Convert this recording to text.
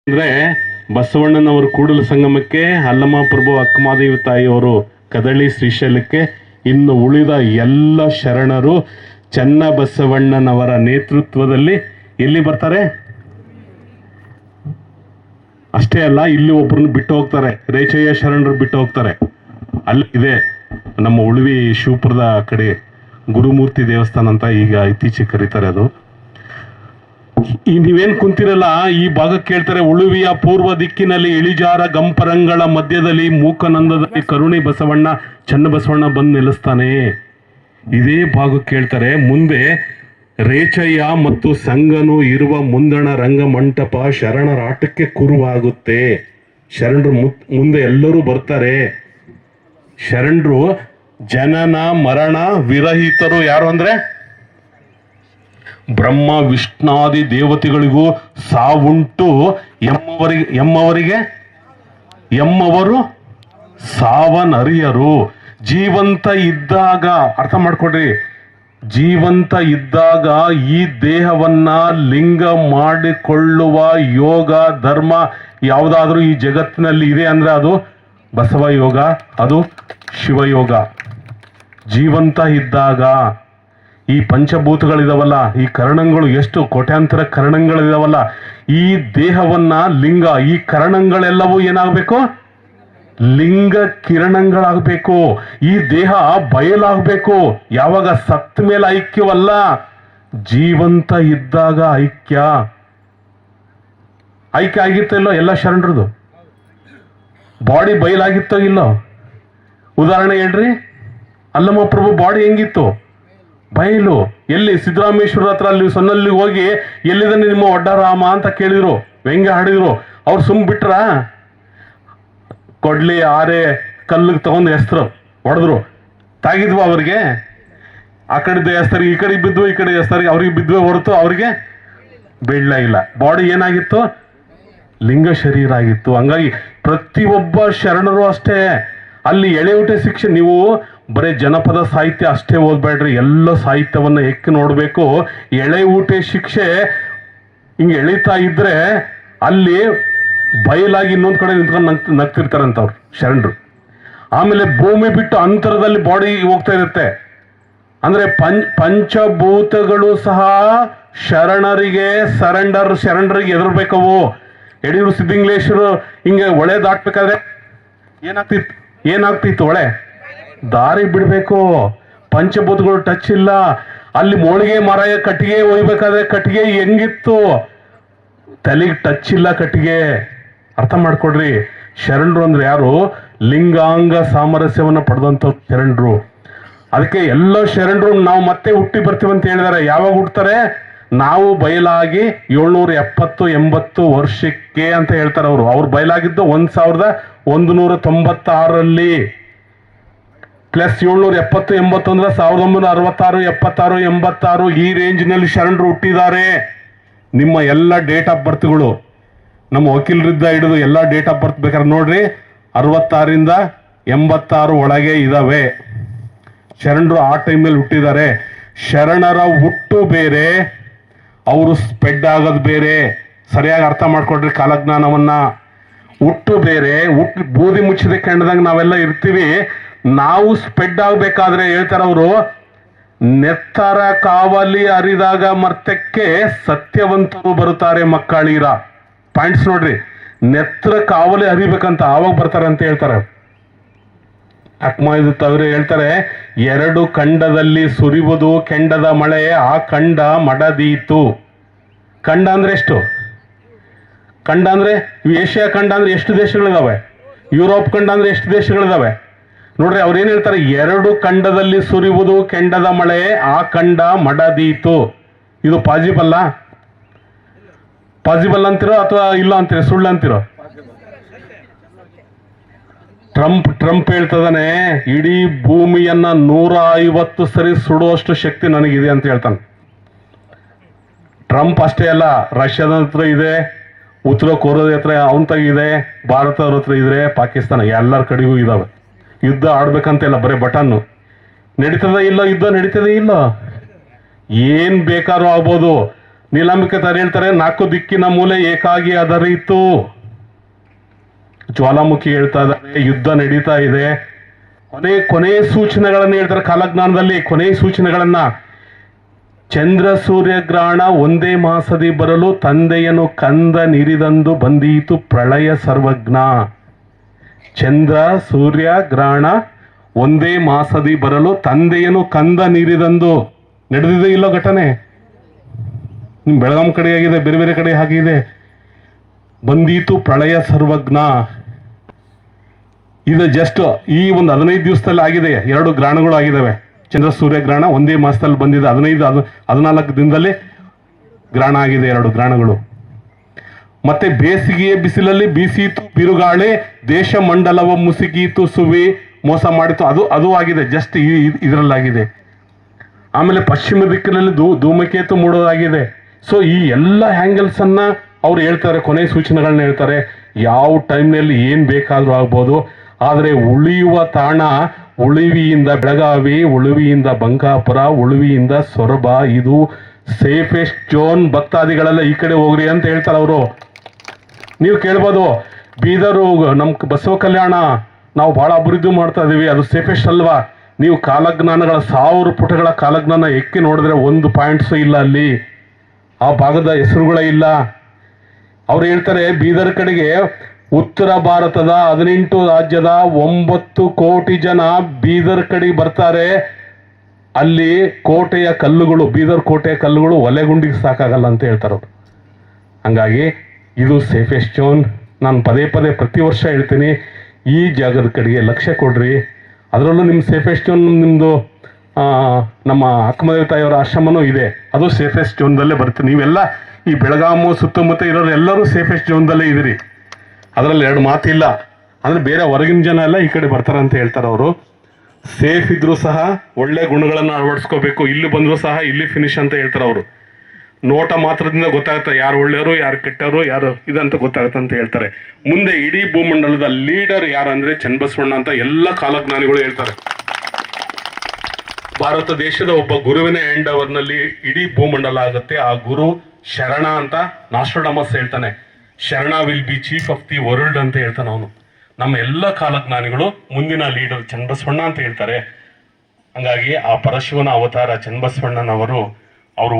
ಅಂದ್ರೆ ಬಸವಣ್ಣನವರು ಕೂಡಲ ಸಂಗಮಕ್ಕೆ, ಅಲ್ಲಮ ಪ್ರಭು ಅಕ್ಕಮಾದೇವಿ ತಾಯಿಯವರು ಕದಳಿ ಶ್ರೀಶೈಲಕ್ಕೆ, ಇನ್ನು ಉಳಿದ ಎಲ್ಲ ಶರಣರು ಚನ್ನಬಸವಣ್ಣನವರ ನೇತೃತ್ವದಲ್ಲಿ ಎಲ್ಲಿ ಬರ್ತಾರೆ. ಅಷ್ಟೇ ಅಲ್ಲ, ಇಲ್ಲಿ ಒಬ್ಬರನ್ನ ಬಿಟ್ಟು ಹೋಗ್ತಾರೆ, ರೇಚಯ್ಯ ಶರಣರು ಬಿಟ್ಟು ಹೋಗ್ತಾರೆ. ಅಲ್ಲಿ ಇದೆ ನಮ್ಮ ಉಳುವಿ ಶಿವಪುರದ ಕಡೆ ಗುರುಮೂರ್ತಿ ದೇವಸ್ಥಾನ ಅಂತ ಈಗ ಇತ್ತೀಚೆಗೆ ಕರೀತಾರೆ. ಅದು ಈ ನೀವೇನ್ ಕುಂತಿರಲ್ಲ, ಈ ಭಾಗ ಕೇಳ್ತಾರೆ. ಉಳುವಿಯ ಪೂರ್ವ ದಿಕ್ಕಿನಲ್ಲಿ ಇಳಿಜಾರ ಗಂಪರಂಗಳ ಮಧ್ಯದಲ್ಲಿ ಮೂಕನಂದದಲ್ಲಿ ಕರುಣಿ ಬಸವಣ್ಣ ಚನ್ನಬಸವಣ್ಣ ಬಂದು ನಿಲ್ಲಿಸ್ತಾನೆ. ಇದೇ ಭಾಗ ಕೇಳ್ತಾರೆ. ಮುಂದೆ ರೇಚಯ್ಯ ಮತ್ತು ಸಂಗನು ಇರುವ ಮುಂದಣ ರಂಗಮಂಟಪ ಶರಣರ ಆಟಕ್ಕೆ ಕುರುವಾಗುತ್ತೆ. ಶರಣರು ಮುಂದೆ ಎಲ್ಲರೂ ಬರ್ತಾರೆ. ಶರಣರು ಜನನ ಮರಣ ವಿರಹಿತರು. ಯಾರು ಅಂದ್ರೆ ಬ್ರಹ್ಮ ವಿಷ್ಣಾದಿ ದೇವತೆಗಳಿಗೂ ಸಾವುಂಟು ಎಮ್ಮವರು ಸಾವನರಿಯರು. ಜೀವಂತ ಇದ್ದಾಗ ಅರ್ಥ ಮಾಡ್ಕೊಡ್ರಿ, ಜೀವಂತ ಇದ್ದಾಗ ಈ ದೇಹವನ್ನ ಲಿಂಗ ಮಾಡಿಕೊಳ್ಳುವ ಯೋಗ ಧರ್ಮ ಯಾವುದಾದ್ರೂ ಈ ಜಗತ್ತಿನಲ್ಲಿ ಇದೆ ಅಂದ್ರೆ ಅದು ಬಸವ ಯೋಗ, ಅದು ಶಿವಯೋಗ. ಜೀವಂತ ಇದ್ದಾಗ ಈ ಪಂಚಭೂತಗಳಿದಾವಲ್ಲ, ಈ ಕರಣಗಳು, ಎಷ್ಟು ಕೋಟ್ಯಾಂತರ ಕರಣಗಳಿದಾವಲ್ಲ, ಈ ದೇಹವನ್ನ ಲಿಂಗ, ಈ ಕರಣಗಳೆಲ್ಲವೂ ಏನಾಗಬೇಕು, ಲಿಂಗ ಕಿರಣಗಳಾಗಬೇಕು. ಈ ದೇಹ ಬಯಲಾಗಬೇಕು. ಯಾವಾಗ ಸತ್ತ ಮೇಲೆ ಐಕ್ಯವಲ್ಲ, ಜೀವಂತ ಇದ್ದಾಗ ಐಕ್ಯ ಆಗಿತ್ತೋ ಇಲ್ಲೋ. ಎಲ್ಲ ಶರಣರದು ಬಾಡಿ ಬಯಲಾಗಿತ್ತೋ ಇಲ್ಲೋ. ಉದಾಹರಣೆ ಹೇಳ್ರಿ, ಅಲ್ಲಮ್ಮ ಪ್ರಭು ಬಾಡಿ ಹೆಂಗಿತ್ತು, ಬಯಲು. ಎಲ್ಲಿ ಸಿದ್ದರಾಮೇಶ್ವರ ಹತ್ರ ಅಲ್ಲಿ ಸೊನ್ನಲ್ಲಿ ಹೋಗಿ ಎಲ್ಲಿದ್ದಾನೆ ನಿಮ್ಮ ಒಡ್ಡರಾಮ ಅಂತ ಕೇಳಿದ್ರು, ವ್ಯಂಗ್ಯ ಹಾಡಿದ್ರು. ಅವ್ರು ಸುಮ್ ಬಿಟ್ರ, ಕೊಡ್ಲಿ ಆರೆ ಕಲ್ಲಿಗೆ ತಗೊಂಡು ಹೆಸ್ತರು ಹೊಡೆದ್ರು. ತಾಗಿದ್ವ ಅವ್ರಿಗೆ? ಆ ಕಡೆ ಹೆಸ್ತರಿಗೆ ಈ ಕಡೆ ಬಿದ್ವು, ಈ ಕಡೆ ಹೆಸ್ತರಿಗೆ ಅವ್ರಿಗೆ ಬಿದ್ವೆ ಹೊರತು ಅವ್ರಿಗೆ ಬೀಳ್ಲ ಇಲ್ಲ. ಬಾಡಿ ಏನಾಗಿತ್ತು, ಲಿಂಗ ಶರೀರ ಆಗಿತ್ತು. ಹಂಗಾಗಿ ಪ್ರತಿಯೊಬ್ಬ ಶರಣರು ಅಷ್ಟೇ. ಅಲ್ಲಿ ಎಳೆಯೂಟೆ ಶಿಕ್ಷೆ, ನೀವು ಬರೀ ಜನಪದ ಸಾಹಿತ್ಯ ಅಷ್ಟೇ ಓದ್ಬೇಡ್ರಿ, ಎಲ್ಲ ಸಾಹಿತ್ಯವನ್ನ ಎಕ್ಕಿ ನೋಡ್ಬೇಕು. ಎಳೆ ಊಟೆ ಶಿಕ್ಷೆ ಹಿಂಗೆ ಎಳಿತಾ ಇದ್ರೆ ಅಲ್ಲಿ ಬಯಲಾಗಿ ಇನ್ನೊಂದ್ ಕಡೆ ನಿಂತ್ಕೊಂಡು ನಗ್ತಿರ್ತಾರಂತವ್ರು ಶರಣರು. ಆಮೇಲೆ ಭೂಮಿ ಬಿಟ್ಟು ಅಂತರದಲ್ಲಿ ಬಾಡಿ ಹೋಗ್ತಾ ಇರುತ್ತೆ. ಅಂದ್ರೆ ಪಂಚಭೂತಗಳು ಸಹ ಶರಣರಿಗೆ ಶರಣರಿಗೆ ಎದುರ್ಬೇಕವು. ಯಡಿಯೂರು ಸಿದ್ದಿಂಗ್ಲೇಶ್ವರು ಹಿಂಗೆ ಒಳೆ ದಾಟ್ಬೇಕಾದ್ರೆ ಏನಾಗ್ತಿತ್ತು ಒಳೆ ದಾರಿ ಬಿಡ್ಬೇಕು. ಪಂಚಭೂತಗಳು ಟಚ್ ಇಲ್ಲ. ಅಲ್ಲಿ ಮೋಳಿಗೆ ಮರಾಯ ಕಟ್ಟಿಗೆ ಒಯ್ಬೇಕಾದ್ರೆ ಕಟ್ಟಿಗೆ ಹೆಂಗಿತ್ತು, ತಲೆಗೆ ಟಚ್ ಇಲ್ಲ ಕಟ್ಟಿಗೆ. ಅರ್ಥ ಮಾಡ್ಕೊಡ್ರಿ, ಶರಣರು ಅಂದ್ರೆ ಯಾರು, ಲಿಂಗಾಂಗ ಸಾಮರಸ್ಯವನ್ನ ಪಡೆದಂತ ಶರಣರು. ಅದಕ್ಕೆ ಎಲ್ಲ ಶರಣರು ನಾವು ಮತ್ತೆ ಹುಟ್ಟಿ ಬರ್ತೀವಿ ಅಂತ ಹೇಳಿದಾರೆ. ಯಾವಾಗ ಹುಟ್ಟುತ್ತಾರೆ, ನಾವು ಬಯಲಾಗಿ 770-80 ವರ್ಷಕ್ಕೆ ಅಂತ ಹೇಳ್ತಾರೆ ಅವರು. ಅವ್ರು ಬಯಲಾಗಿದ್ದು 1196ರಲ್ಲಿ ಪ್ಲಸ್ 770-80 ಅಂದ್ರೆ 1966-76-86 ಈ ರೇಂಜ್ನಲ್ಲಿ ಶರಣರು ಹುಟ್ಟಿದ್ದಾರೆ. ನಿಮ್ಮ ಎಲ್ಲ ಡೇಟ್ ಆಫ್ ಬರ್ತ್ಗಳು ನಮ್ಮ ವಕೀಲರಿದ್ದ ಹಿಡಿದು ಎಲ್ಲ ಡೇಟ್ ಆಫ್ ಬರ್ತ್ ಬೇಕಾದ್ರೆ ನೋಡ್ರಿ, 66ರಿಂದ 86 ಒಳಗೆ ಇದಾವೆ. ಶರಣರು ಆ ಟೈಮಲ್ಲಿ ಹುಟ್ಟಿದ್ದಾರೆ. ಶರಣರ ಹುಟ್ಟು ಬೇರೆ, ಅವರು ಸ್ಪ್ರೆಡ್ ಆಗೋದು ಬೇರೆ. ಸರಿಯಾಗಿ ಅರ್ಥ ಮಾಡ್ಕೊಡ್ರಿ ಕಾಲಜ್ಞಾನವನ್ನ. ಹುಟ್ಟು ಬೇರೆ, ಬೂದಿ ಮುಚ್ಚಿದ ಕೆಂಡದಾಗ ನಾವೆಲ್ಲ ಇರ್ತೀವಿ. ನಾವು ಸ್ಪ್ರೆಡ್ ಆಗ್ಬೇಕಾದ್ರೆ ಹೇಳ್ತಾರ ಅವರು, ನೆತ್ತರ ಕಾವಲಿ ಅರಿದಾಗ ಮರ್ತಕ್ಕೆ ಸತ್ಯವಂತರು ಬರುತ್ತಾರೆ ಮಕ್ಕಳೀರ. ಪಾಯಿಂಟ್ಸ್ ನೋಡ್ರಿ, ನೆತ್ತರ ಕಾವಲಿ ಅರಿಬೇಕಂತ ಆವಾಗ ಬರ್ತಾರೆ ಅಂತ ಹೇಳ್ತಾರೆ. ಅಕ್ಮಾಯುತ್ತವ್ರು ಹೇಳ್ತಾರೆ, 2 ಖಂಡದಲ್ಲಿ ಸುರಿಯುವುದು ಕೆಂಡದ ಮಳೆ, ಆ ಖಂಡ ಮಡದೀತು. ಖಂಡ ಅಂದ್ರೆ ಎಷ್ಟು? ಖಂಡ ಅಂದ್ರೆ ಏಷ್ಯಾ ಖಂಡ ಅಂದ್ರೆ ಎಷ್ಟು ದೇಶಗಳಿದಾವೆ? ಯುರೋಪ್ ಖಂಡ ಅಂದ್ರೆ ಎಷ್ಟು ದೇಶಗಳಿದಾವೆ? ನೋಡ್ರಿ, ಅವ್ರು ಏನ್ ಹೇಳ್ತಾರೆ, 2 ಖಂಡದಲ್ಲಿ ಸುರಿಯುವುದು ಕೆಂಡದ ಮಳೆ, ಆ ಖಂಡ ಮಡದೀತು. ಇದು ಪಾಸಿಬಲ್ ಅಂತಿರೋ ಅಥವಾ ಇಲ್ಲ ಅಂತೀರೋ, ಸುಳ್ಳು ಅಂತಿರೋ? ಟ್ರಂಪ್ ಹೇಳ್ತದಾನೆ, ಇಡೀ ಭೂಮಿಯನ್ನ 150 ಸರಿ ಸುಡುವಷ್ಟು ಶಕ್ತಿ ನನಗಿದೆ ಅಂತ ಹೇಳ್ತಾನೆ. ಟ್ರಂಪ್ ಅಷ್ಟೇ ಅಲ್ಲ, ರಷ್ಯಾದ ಹತ್ರ ಇದೆ, ಉತ್ತರ ಕೊರಿಯಾದ ಹತ್ರ ಅವನ ಇದೆ, ಭಾರತದ ಹತ್ರ ಇದೆ, ಪಾಕಿಸ್ತಾನ ಎಲ್ಲರ ಕಡೆಗೂ ಇದಾವೆ. ಯುದ್ಧ ಆಡ್ಬೇಕಂತ ಇಲ್ಲ, ಬರೀ ಬಟನ್ನು. ನಡೀತದ ಇಲ್ಲ ಯುದ್ಧ? ನಡೀತದೆ ಇಲ್ಲ, ಏನ್ ಬೇಕಾದ್ರೂ ಆಗ್ಬೋದು. ನೀಲಾಂಬಿಕೆ ತರ ಹೇಳ್ತಾರೆ, 4 ದಿಕ್ಕಿನ ಮೂಲೆ ಏಕಾಗಿ ಅದರಿತು. ಜ್ವಾಲಾಮುಖಿ ಹೇಳ್ತಾ ಇದ್ದಾರೆ, ಯುದ್ಧ ನಡೀತಾ ಇದೆ. ಕೊನೆ ಸೂಚನೆಗಳನ್ನ ಹೇಳ್ತಾರೆ ಕಾಲಜ್ಞಾನದಲ್ಲಿ, ಕೊನೆ ಸೂಚನೆಗಳನ್ನ. ಚಂದ್ರ ಸೂರ್ಯ ಗ್ರಹಣ ಒಂದೇ ಮಾಸದಿ ಬರಲು ತಂದೆಯನು ಕಂದ ನಿರಿದಂದು ಬಂದೀತು ಪ್ರಳಯ ಸರ್ವಜ್ಞ. ಚಂದ್ರ ಸೂರ್ಯ ಗ್ರಹಣ ಒಂದೇ ಮಾಸದಿ ಬರಲು ತಂದೆಯನು ಕಂದ ನೀರಿದಂದು. ನಡೆದಿದೆ ಇಲ್ಲೋ ಘಟನೆ? ನಿಮ್ ಬೆಳಗಾಂ ಕಡೆ ಆಗಿದೆ, ಬೇರೆ ಬೇರೆ ಕಡೆ ಆಗಿದೆ. ಬಂದೀತು ಪ್ರಳಯ ಸರ್ವಜ್ಞ. ಇದು ಜಸ್ಟ್ ಈ ಒಂದು 15 ದಿವಸದಲ್ಲಿ ಆಗಿದೆ. 2 ಗ್ರಹಣಗಳು ಆಗಿದ್ದಾವೆ. ಚಂದ್ರ ಸೂರ್ಯ ಗ್ರಹಣ ಒಂದೇ ಮಾಸದಲ್ಲಿ ಬಂದಿದೆ. 14 ದಿನದಲ್ಲಿ ಗ್ರಹಣ ಆಗಿದೆ, 2 ಗ್ರಹಣಗಳು. ಮತ್ತೆ ಬೇಸಿಗೆಯ ಬಿಸಿಲಲ್ಲಿ ಬೀಸೀತು ಬಿರುಗಾಳಿ, ದೇಶ ಮಂಡಲವ ಮುಸುಗೀತು ಸುವಿ, ಮೋಸ ಮಾಡಿತು. ಅದು ಆಗಿದೆ, ಜಸ್ಟ್ ಇದರಲ್ಲಾಗಿದೆ. ಆಮೇಲೆ ಪಶ್ಚಿಮ ದಿಕ್ಕಿನಲ್ಲಿ ಧೂಮಕೇತು ಮೂಡೋದಾಗಿದೆ. ಸೊ ಈ ಎಲ್ಲ ಆ್ಯಂಗಲ್ಸ್ ಅನ್ನ ಅವ್ರು ಹೇಳ್ತಾರೆ, ಕೊನೆ ಸೂಚನೆಗಳನ್ನ ಹೇಳ್ತಾರೆ. ಯಾವ ಟೈಮ್ನಲ್ಲಿ ಏನ್ ಬೇಕಾದ್ರೂ ಆಗ್ಬೋದು. ಆದರೆ ಉಳಿಯುವ ತಾಣ ಉಳುವಿಯಿಂದ ಬೆಳಗಾವಿ, ಉಳುವಿಯಿಂದ ಬಂಕಾಪುರ, ಉಳುವಿಯಿಂದ ಸೊರಬ, ಇದು ಸೇಫೆಸ್ಟ್ ಝೋನ್. ಭಕ್ತಾದಿಗಳೆಲ್ಲ ಈ ಕಡೆ ಹೋಗ್ರಿ ಅಂತ ಹೇಳ್ತಾರೆ ಅವರು. ನೀವು ಕೇಳ್ಬೋದು, ಬೀದರು ನಮ್ ಬಸವ ಕಲ್ಯಾಣ ನಾವು ಬಹಳ ಅಭಿವೃದ್ಧಿ ಮಾಡ್ತಾ ಇದೀವಿ, ಅದು ಸೇಫೆಸ್ಟ್ ಅಲ್ವಾ? ನೀವು ಕಾಲಜ್ಞಾನಗಳ 1000 ಪುಟಗಳ ಕಾಲಜ್ಞಾನ ಎಕ್ಕಿ ನೋಡಿದ್ರೆ 1 ಪಾಯಿಂಟ್ಸ್ ಇಲ್ಲ ಅಲ್ಲಿ. ಆ ಭಾಗದ ಹೆಸರುಗಳೇ ಇಲ್ಲ. ಅವ್ರು ಹೇಳ್ತಾರೆ, ಬೀದರ್ ಕಡೆಗೆ ಉತ್ತರ ಭಾರತದ 18 ರಾಜ್ಯದ 9 ಕೋಟಿ ಜನ ಬೀದರ್ ಕಡೆಗೆ ಬರ್ತಾರೆ. ಅಲ್ಲಿ ಕೋಟೆಯ ಕಲ್ಲುಗಳು, ಬೀದರ್ ಕೋಟೆಯ ಕಲ್ಲುಗಳು ಒಲೆಗುಂಡಿಗೆ ಸಾಕಾಗಲ್ಲ ಅಂತ ಹೇಳ್ತಾರೆ ಅವರು. ಹಂಗಾಗಿ ಇದು ಸೇಫೆಸ್ಟ್ ಝೋನ್. ನಾನು ಪದೇ ಪ್ರತಿ ವರ್ಷ ಹೇಳ್ತೀನಿ, ಈ ಜಾಗದ ಕಡೆಗೆ ಲಕ್ಷ್ಯ ಕೊಡ್ರಿ. ಅದರಲ್ಲೂ ನಿಮ್ಮ ಸೇಫೆಸ್ಟ್ ಝೋನ್ ನಿಮ್ಮದು ನಮ್ಮ ಅಕ್ಕಮದೇವಿ ತಾಯಿಯವರ ಆಶ್ರಮನೂ ಇದೆ, ಅದು ಸೇಫೆಸ್ಟ್ ಝೋನ್ದಲ್ಲೇ ಬರುತ್ತೆ. ನೀವೆಲ್ಲ ಈ ಬೆಳಗಾಮು ಸುತ್ತಮುತ್ತ ಇರೋರು ಎಲ್ಲರೂ ಸೇಫೆಸ್ಟ್ ಝೋನ್ದಲ್ಲೇ ಇದ್ದೀರಿ, ಅದರಲ್ಲಿ 2 ಮಾತಿಲ್ಲ. ಅಂದರೆ ಬೇರೆ ಹೊರಗಿನ ಜನ ಎಲ್ಲ ಈ ಕಡೆ ಬರ್ತಾರೆ ಅಂತ ಹೇಳ್ತಾರೆ ಅವರು. ಸೇಫ್ ಇದ್ರೂ ಸಹ ಒಳ್ಳೆ ಗುಣಗಳನ್ನು ಅಳವಡಿಸ್ಕೋಬೇಕು. ಇಲ್ಲಿ ಬಂದರೂ ಸಹ ಇಲ್ಲಿ ಫಿನಿಶ್ ಅಂತ ಹೇಳ್ತಾರೆ ಅವರು. ನೋಟ ಮಾತ್ರದಿಂದ ಗೊತ್ತಾಗುತ್ತೆ ಯಾರು ಒಳ್ಳೆಯವರು, ಯಾರು ಕೆಟ್ಟವರು, ಯಾರು ಇದಂತ ಗೊತ್ತಾಗುತ್ತೆ ಅಂತ ಹೇಳ್ತಾರೆ. ಮುಂದೆ ಇಡೀ ಭೂಮಂಡಲದ ಲೀಡರ್ ಯಾರು ಅಂದ್ರೆ ಚನ್ನಬಸವಣ್ಣ ಅಂತ ಎಲ್ಲ ಕಾಲಜ್ಞಾನಿಗಳು ಹೇಳ್ತಾರೆ. ಭಾರತ ದೇಶದ ಒಬ್ಬ ಗುರುವಿನ ಹ್ಯಾಂಡ್ ಓವರ್ನಲ್ಲಿ ಇಡೀ ಭೂಮಂಡಲ ಆಗುತ್ತೆ. ಆ ಗುರು ಶರಣ ಅಂತ ನಾಸ್ಟ್ರಡಮಸ್ ಹೇಳ್ತಾನೆ. ಶರಣ will be chief of the world ಅಂತ ಹೇಳ್ತಾನೆ ಅವನು. ನಮ್ಮ ಎಲ್ಲ ಕಾಲಜ್ಞಾನಿಗಳು ಮುಂದಿನ ಲೀಡರ್ ಚನ್ನಬಸವಣ್ಣ ಅಂತ ಹೇಳ್ತಾರೆ. ಹಂಗಾಗಿ ಆ ಪರಶಿವನ ಅವತಾರ ಚನ್ನಬಸವಣ್ಣನವರು